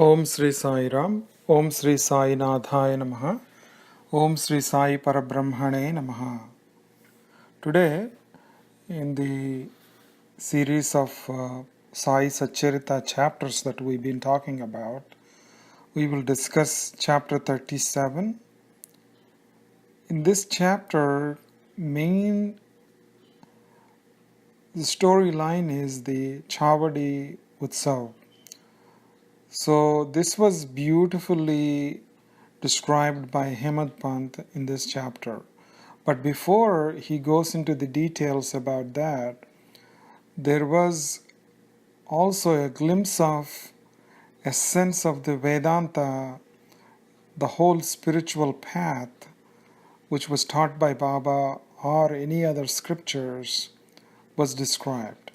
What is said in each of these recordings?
Om Sri Sai Ram, Om Sri Sai Nathaya Namaha, Om Sri Sai Parabrahmane Namaha. Today, in the series of Saisatcharita chapters that we've been talking about, we will discuss chapter 37. In this chapter, the storyline is the Chavadi Utsav. So this was beautifully described by Hemad Pant in this chapter. But before he goes into the details about that, there was also a glimpse of a sense of the Vedanta, the whole spiritual path, which was taught by Baba or any other scriptures, was described.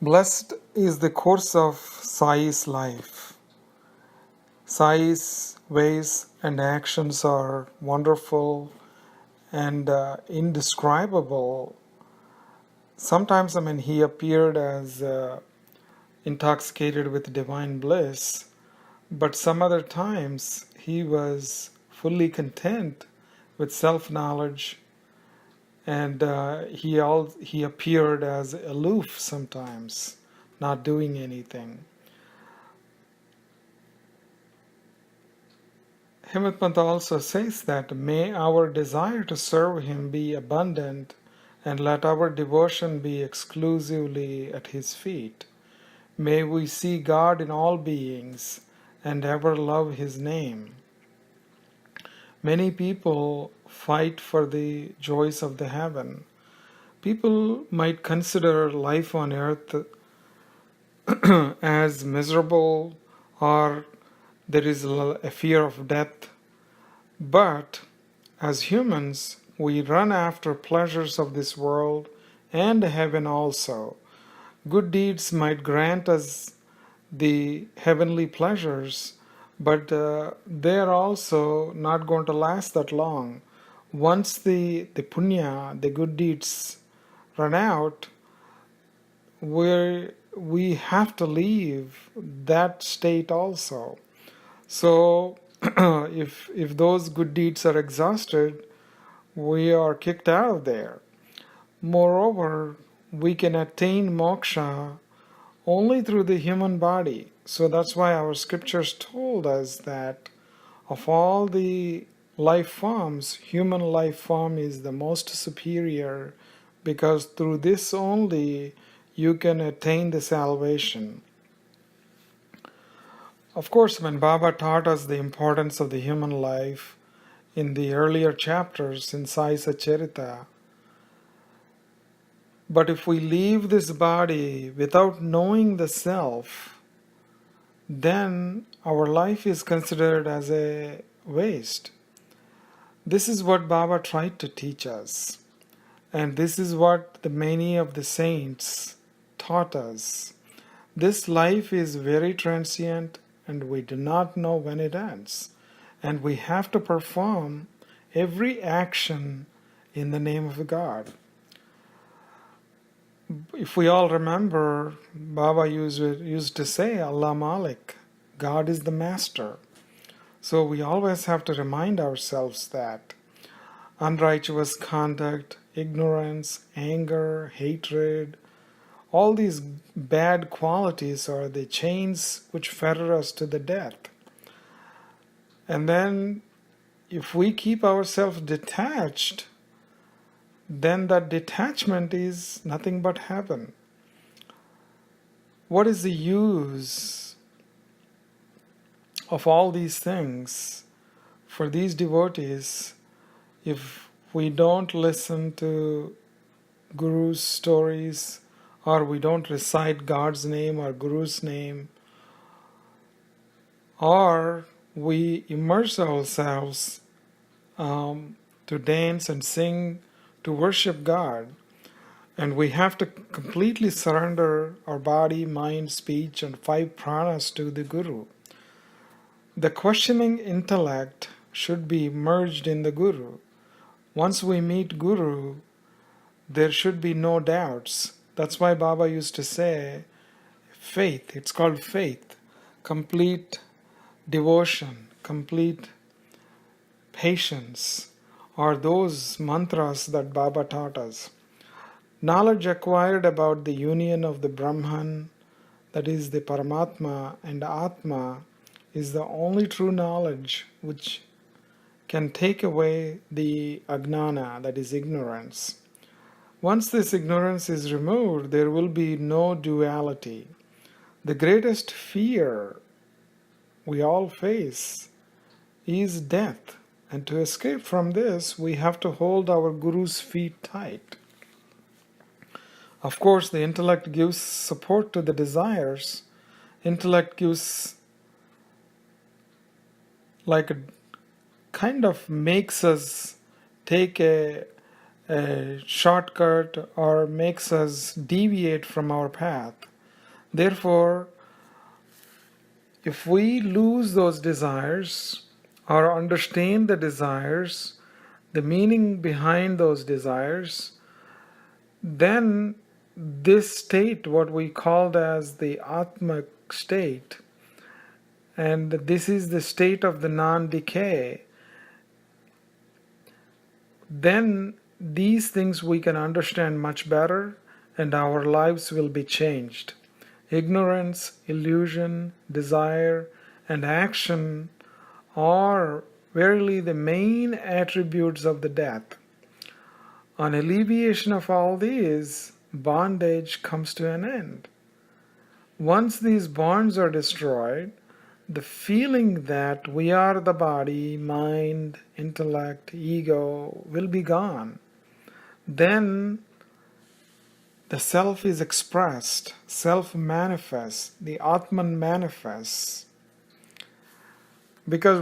Blessed is the course of Sai's life. Sai's ways and actions are wonderful and indescribable. Sometimes, he appeared as intoxicated with divine bliss, but some other times he was fully content with self-knowledge, and he appeared as aloof sometimes, not doing anything. Hemad Pant also says that may our desire to serve him be abundant, and let our devotion be exclusively at his feet. May we see God in all beings and ever love his name. Many people fight for the joys of the heaven. People might consider life on earth as miserable, or there is a fear of death. But as humans, we run after pleasures of this world and heaven also. Good deeds might grant us the heavenly pleasures, but they are also not going to last that long. Once the punya, the good deeds, run out, we have to leave that state also. So if those good deeds are exhausted, we are kicked out of there. Moreover, we can attain moksha only through the human body. So that's why our scriptures told us that of all the life forms, human life form is the most superior, because through this only you can attain the salvation. Of course, when Baba taught us the importance of the human life in the earlier chapters in Saisatcharita, but if we leave this body without knowing the self, then our life is considered as a waste. This is what Baba tried to teach us, and this is what many of the saints taught us. This life is very transient, and we do not know when it ends. And we have to perform every action in the name of God. If we all remember, Baba used to say, Allah Malik, God is the master. So we always have to remind ourselves that unrighteous conduct, ignorance, anger, hatred, all these bad qualities are the chains which fetter us to the death. And then if we keep ourselves detached, then that detachment is nothing but heaven. What is the use of all these things for these devotees if we don't listen to Guru's stories, or we don't recite God's name or Guru's name, or we immerse ourselves to dance and sing, to worship God, and we have to completely surrender our body, mind, speech, and 5 pranas to the Guru. The questioning intellect should be merged in the Guru. Once we meet Guru, there should be no doubts. That's why Baba used to say, faith. It's called faith, complete devotion, complete patience, are those mantras that Baba taught us. Knowledge acquired about the union of the Brahman, that is the Paramatma, and Atma is the only true knowledge which can take away the agnana, that is ignorance. Once this ignorance is removed, there will be no duality. The greatest fear we all face is death. And to escape from this, we have to hold our Guru's feet tight. Of course, the intellect gives support to the desires. Intellect gives, like, a kind of makes us take a shortcut or makes us deviate from our path. Therefore, if we lose those desires or understand the desires, the meaning behind those desires, then this state, what we called as the Atma state, and this is the state of the non-decay, then these things we can understand much better and our lives will be changed. Ignorance, illusion, desire, and action are verily the main attributes of the death. On alleviation of all these, bondage comes to an end. Once these bonds are destroyed, the feeling that we are the body, mind, intellect, ego will be gone. Then the self is expressed, self manifests, the Atman manifests. Because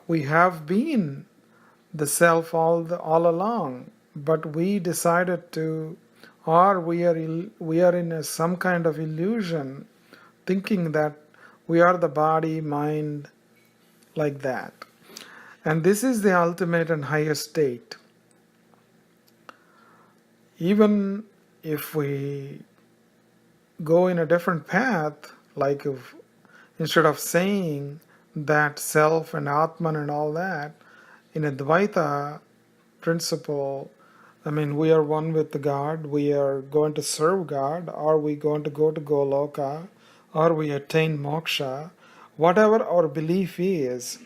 we have been the self all along, but we decided to, or we are in some kind of illusion, thinking that we are the body, mind, like that. And this is the ultimate and highest state. Even if we go in a different path, like if instead of saying that self and Atman and all that, in Advaita principle, I mean, we are one with the God, we are going to serve God, are we going to go to Goloka, or we attain moksha, whatever our belief is,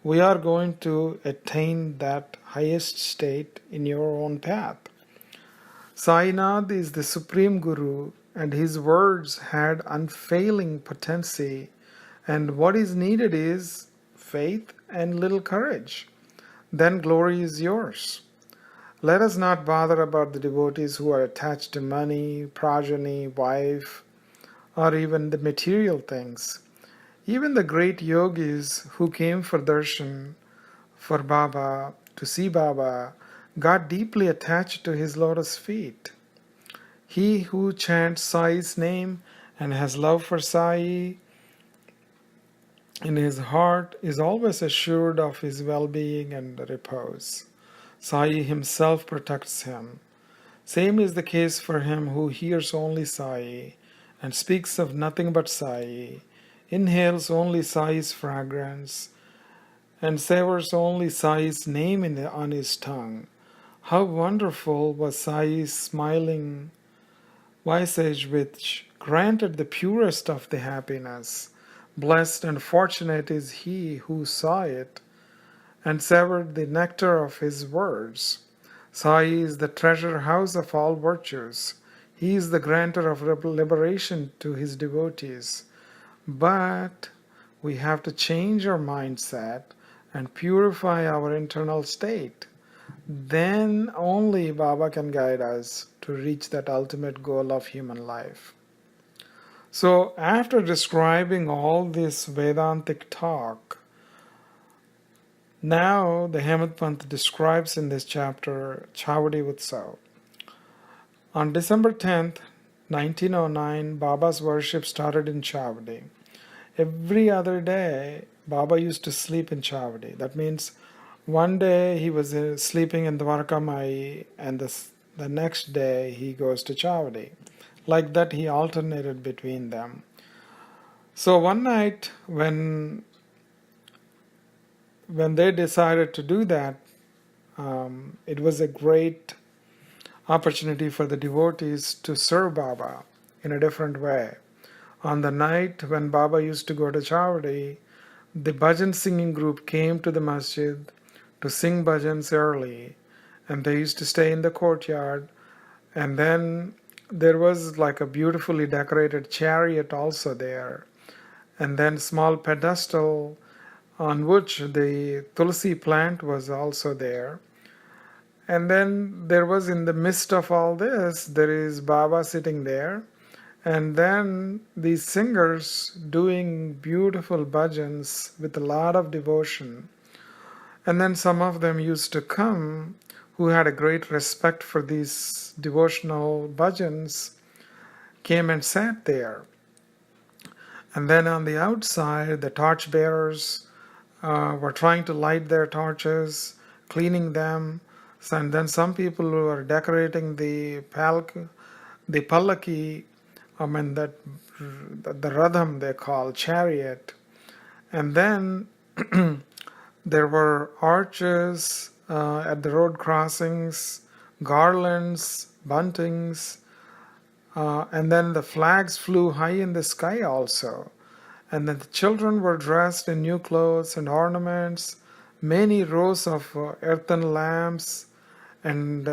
we are going to attain that highest state in your own path. Sainath is the Supreme Guru, and his words had unfailing potency, and what is needed is faith and little courage. Then glory is yours. Let us not bother about the devotees who are attached to money, progeny, wife, or even the material things. Even the great yogis who came for darshan, for Baba, to see Baba, got deeply attached to his lotus feet. He who chants Sai's name and has love for Sai in his heart is always assured of his well-being and repose. Sai himself protects him. Same is the case for him who hears only Sai and speaks of nothing but Sai, inhales only Sai's fragrance, and savors only Sai's name on his tongue. How wonderful was Sai's smiling visage, which granted the purest of the happiness. Blessed and fortunate is he who saw it and savored the nectar of his words. Sai is the treasure house of all virtues. He is the granter of liberation to his devotees. But we have to change our mindset and purify our internal state. Then only Baba can guide us to reach that ultimate goal of human life. So after describing all this Vedantic talk, now the Hemant Pant describes in this chapter Chavadi Utsav. On December 10th, 1909, Baba's worship started in Chavadi. Every other day, Baba used to sleep in Chavadi. That means one day he was sleeping in Dwarka Mai, and the next day he goes to Chavadi. Like that, he alternated between them. So one night when they decided to do that, it was a great opportunity for the devotees to serve Baba in a different way. On the night when Baba used to go to Chavadi, the bhajan singing group came to the masjid to sing bhajans early, and they used to stay in the courtyard. And then there was like a beautifully decorated chariot also there, and then small pedestal on which the tulsi plant was also there. And then there was, in the midst of all this, there is Baba sitting there, and then these singers doing beautiful bhajans with a lot of devotion. And then some of them used to come who had a great respect for these devotional bhajans, came and sat there. And then on the outside, the torch bearers were trying to light their torches, cleaning them. And then some people who were decorating the pallaki, that the radham they call chariot. And then there were arches at the road crossings, garlands, buntings, and then the flags flew high in the sky also. And then the children were dressed in new clothes and ornaments, many rows of earthen lamps and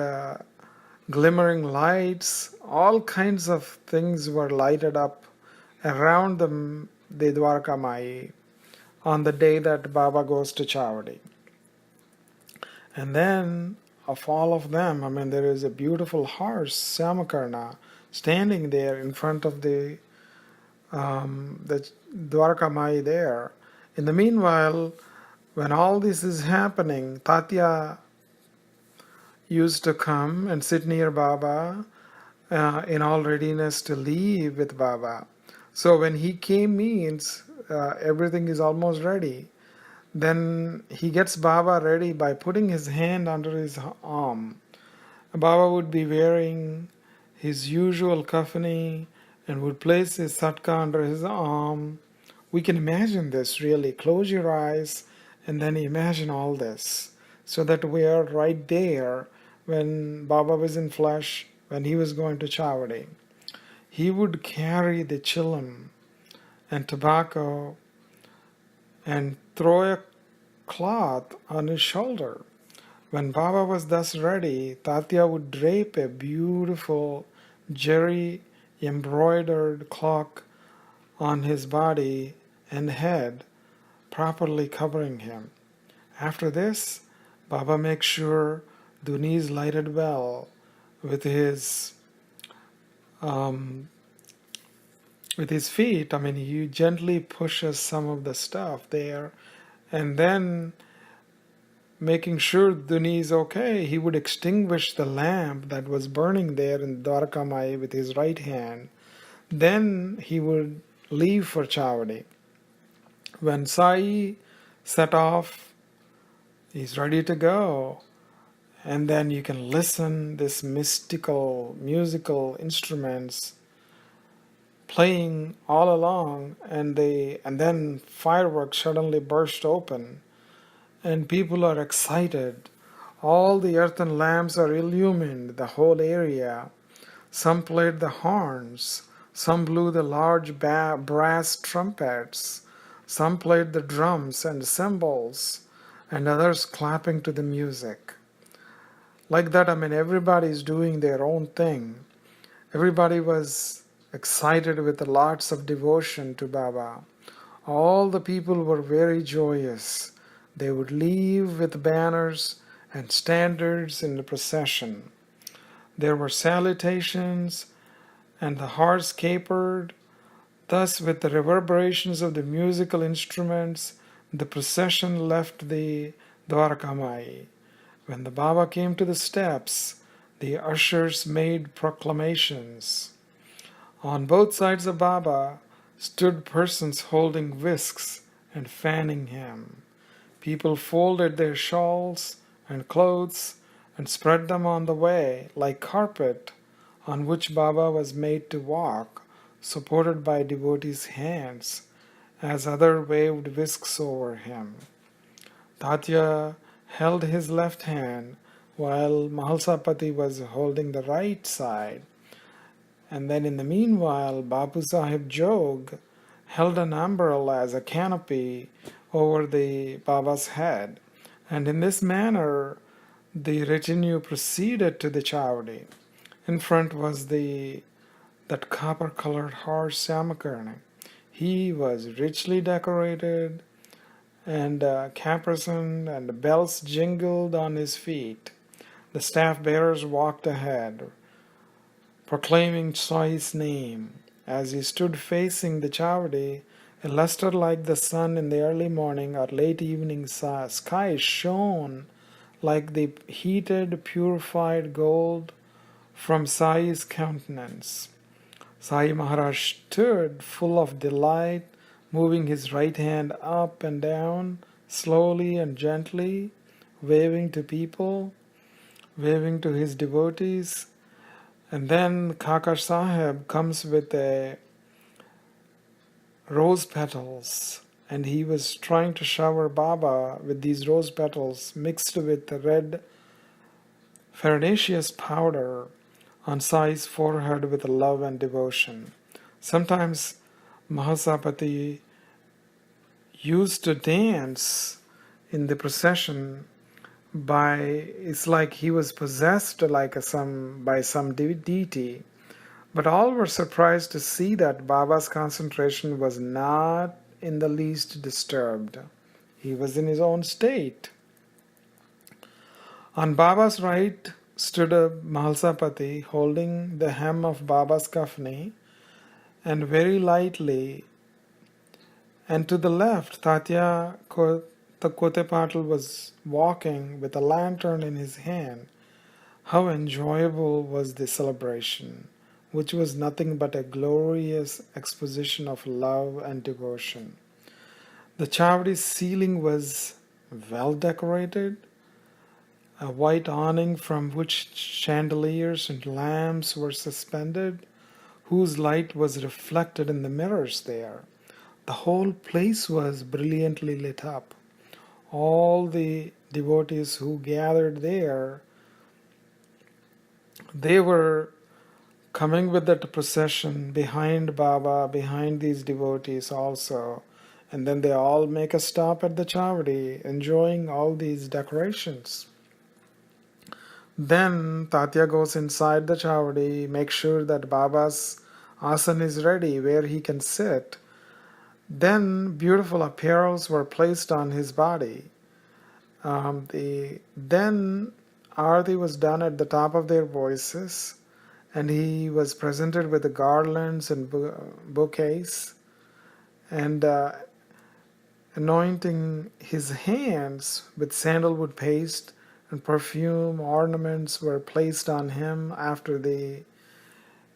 glimmering lights, all kinds of things were lighted up around the Dwarka Mai on the day that Baba goes to Chavadi. And then of all of them, there is a beautiful horse, Syamakarna, standing there in front of the Dwarka Mai there. In the meanwhile, when all this is happening, Tatya used to come and sit near Baba in all readiness to leave with Baba. So when he came means everything is almost ready. Then he gets Baba ready by putting his hand under his arm. Baba would be wearing his usual kafani and would place his satka under his arm. We can imagine this really. Close your eyes and then imagine all this, so that we are right there when Baba was in flesh, when he was going to Chavadi. He would carry the chillum and tobacco and throw a cloth on his shoulder. When Baba was thus ready, Tatya would drape a beautiful jerry embroidered cloak on his body and head, properly covering him. After this, Baba makes sure Duni is lighted well with his feet. He gently pushes some of the stuff there, and then making sure Duni is okay, he would extinguish the lamp that was burning there in Dwarka Mai with his right hand. Then he would leave for Chavadi. When Sai set off, he's ready to go. And then you can listen this mystical musical instruments playing all along, and then fireworks suddenly burst open, and people are excited. All the earthen lamps are illumined, the whole area. Some played the horns, some blew the large brass trumpets, some played the drums and cymbals, and others clapping to the music. Like that, everybody is doing their own thing. Everybody was excited with lots of devotion to Baba. All the people were very joyous. They would leave with banners and standards in the procession. There were salutations, and the horse capered. Thus, with the reverberations of the musical instruments, the procession left the Dwarka Mai. When the Baba came to the steps, the ushers made proclamations. On both sides of Baba stood persons holding whisks and fanning him. People folded their shawls and clothes and spread them on the way like carpet on which Baba was made to walk, supported by devotees' hands. as other waved whisks over him. Tatya held his left hand while Mahalsapati was holding the right side. And then in the meanwhile, Bapu Sahib Jog held an umbrella as a canopy over the Baba's head. And in this manner, the retinue proceeded to the Chavadi. In front was that copper-colored horse Samakarni. He was richly decorated, and caparisoned, and bells jingled on his feet. The staff-bearers walked ahead, proclaiming Sai's name. As he stood facing the Chavadi, a luster like the sun in the early morning or late evening sky shone like the heated, purified gold from Sai's countenance. Sai Maharaj stood full of delight, moving his right hand up and down, slowly and gently, waving to people, waving to his devotees. And then Kakar Sahib comes with a rose petals, and he was trying to shower Baba with these rose petals mixed with the red farinaceous powder on Sai's forehead with love and devotion. Sometimes Mahasapati used to dance in the procession it's like he was possessed like by some deity. But all were surprised to see that Baba's concentration was not in the least disturbed. He was in his own state. On Baba's right stood a Mahalsapati holding the hem of Baba's kafni, and very lightly. And to the left, Tatya Kotepatil was walking with a lantern in his hand. How enjoyable was the celebration, which was nothing but a glorious exposition of love and devotion. The Chavadi's ceiling was well decorated, a white awning from which chandeliers and lamps were suspended, whose light was reflected in the mirrors there. The whole place was brilliantly lit up. All the devotees who gathered there, they were coming with that procession behind Baba, behind these devotees also. And then they all make a stop at the Chavadi, enjoying all these decorations. Then Tatya goes inside the Chavadi, makes sure that Baba's asan is ready where he can sit. Then beautiful apparels were placed on his body. Then Arati was done at the top of their voices, and he was presented with the garlands and bouquets, and anointing his hands with sandalwood paste and perfume ornaments were placed on him after they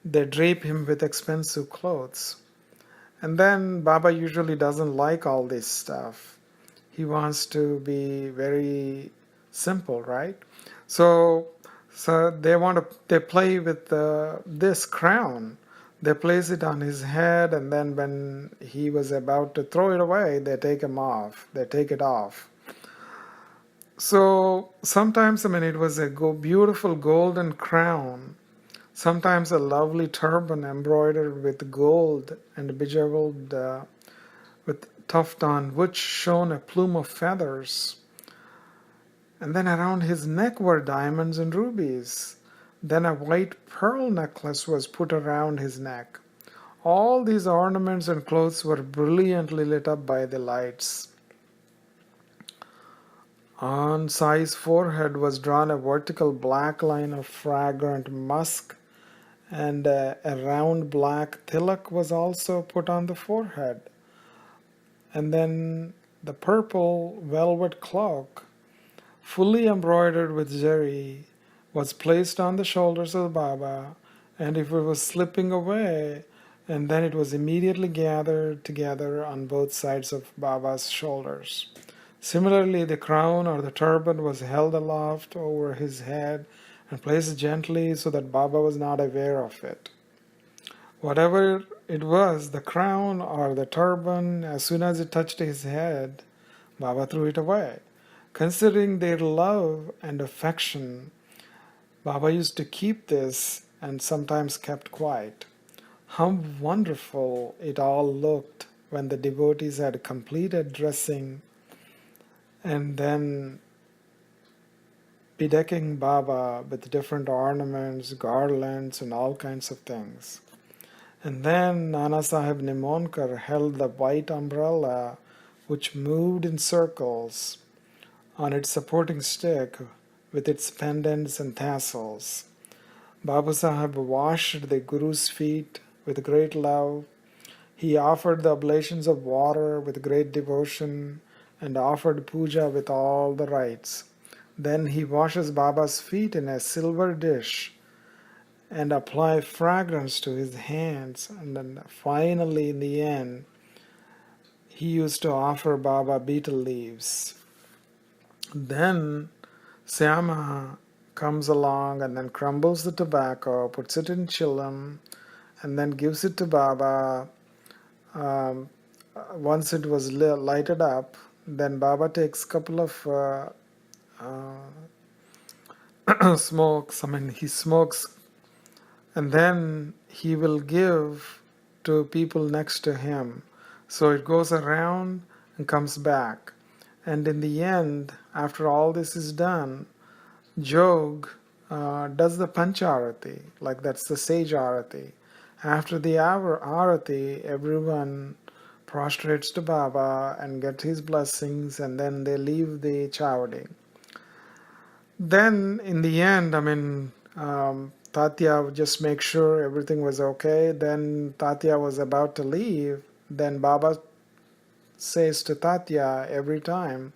drape him with expensive clothes. And then Baba usually doesn't like all this stuff. He wants to be very simple, right? So they play with this crown. They place it on his head, and then when he was about to throw it away, they take it off. So sometimes, it was a beautiful golden crown. Sometimes a lovely turban embroidered with gold and bejeweled with tuft on which shone a plume of feathers. And then around his neck were diamonds and rubies. Then a white pearl necklace was put around his neck. All these ornaments and clothes were brilliantly lit up by the lights. On Sai's forehead was drawn a vertical black line of fragrant musk, and a round black tilak was also put on the forehead. And then the purple velvet cloak, fully embroidered with zari, was placed on the shoulders of Baba, and if it was slipping away, and then it was immediately gathered together on both sides of Baba's shoulders. Similarly, the crown or the turban was held aloft over his head and placed gently so that Baba was not aware of it. Whatever it was the crown or the turban. As soon as it touched his head, Baba threw it away. Considering their love and affection, Baba used to keep this and sometimes kept quiet. How wonderful it all looked when the devotees had completed dressing and then bedecking Baba with different ornaments, garlands, and all kinds of things. And then Nana Sahib Nimonkar held the white umbrella which moved in circles on its supporting stick with its pendants and tassels. Babu Sahib washed the Guru's feet with great love. He offered the oblations of water with great devotion and offered puja with all the rites. Then he washes Baba's feet in a silver dish and apply fragrance to his hands. And then finally, in the end, he used to offer Baba betel leaves. Then Syama comes along and then crumbles the tobacco, puts it in chillum, and then gives it to Baba. Once it was lighted up, then Baba takes a couple of smokes. He smokes, and then he will give to people next to him. So it goes around and comes back. And in the end, after all this is done, Jog does the Pancharati, like that's the sage arati. After the arati, everyone prostrates to Baba and get his blessings, and then they leave the Chavadi. Then in the end, Tatya just make sure everything was okay. Then Tatya was about to leave. Then Baba says to Tatya every time,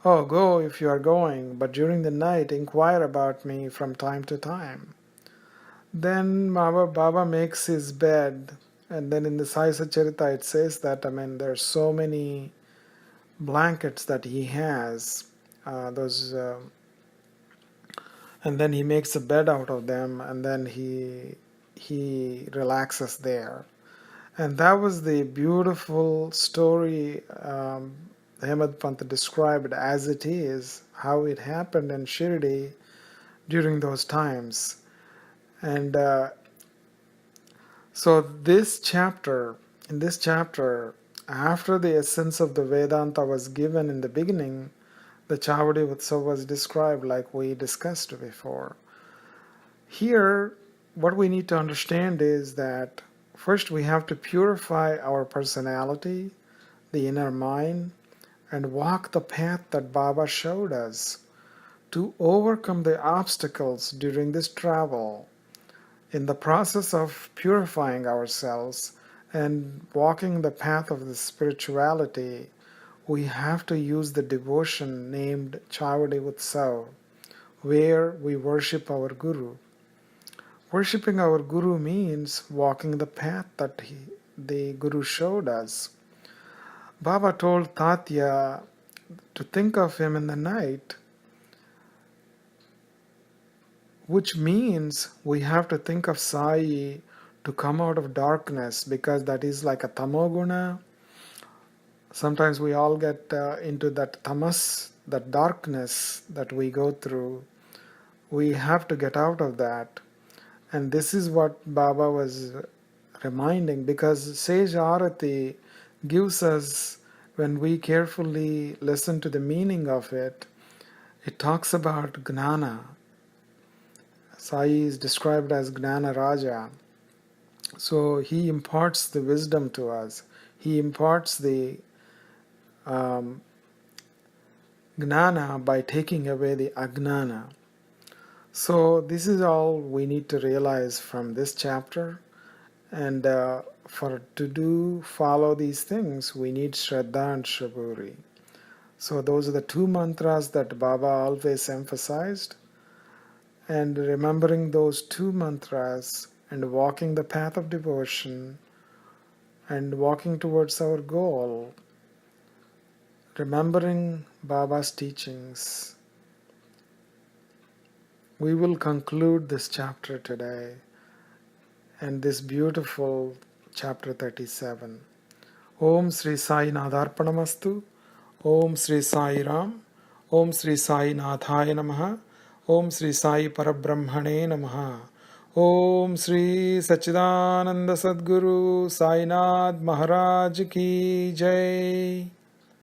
"Oh, go if you are going, but during the night inquire about me from time to time." Then Baba makes his bed, and then in the Saisatcharita it says that there's so many blankets that he has, and then he makes a bed out of them, and then he relaxes there. And that was the beautiful story Hemad Pant described as it is, how it happened in Shirdi during those times. And so in this chapter, after the essence of the Vedanta was given in the beginning, the Chavadi Utsav was described like we discussed before. Here, what we need to understand is that first we have to purify our personality, the inner mind, and walk the path that Baba showed us to overcome the obstacles during this travel. In the process of purifying ourselves and walking the path of the spirituality, we have to use the devotion named Chavadi Utsav, where we worship our Guru. Worshipping our Guru means walking the path that the Guru showed us. Baba told Tatya to think of him in the night, which means we have to think of Sai to come out of darkness, because that is like a tamoguna. Sometimes we all get into that tamas, that darkness that we go through. We have to get out of that. And this is what Baba was reminding, because Sage Arati gives us, when we carefully listen to the meaning of it, it talks about Gnana. Sai is described as Gnana Raja. So he imparts the wisdom to us. He imparts the Gnana by taking away the Agnana. So this is all we need to realize from this chapter. And follow these things, we need Shraddha and Shaburi. So those are the two mantras that Baba always emphasized. And remembering those two mantras and walking the path of devotion and walking towards our goal, remembering Baba's teachings, we will conclude this chapter today and this beautiful chapter 37. Om Sri Sai Nadarpanamastu. Om Sri Sai Ram. Om Sri Sai Nathaya Namaha. Om Sri Sai Parabrahmane Namaha. Om Sri Sachidananda Sadguru Sainath Maharaj Ki Jai.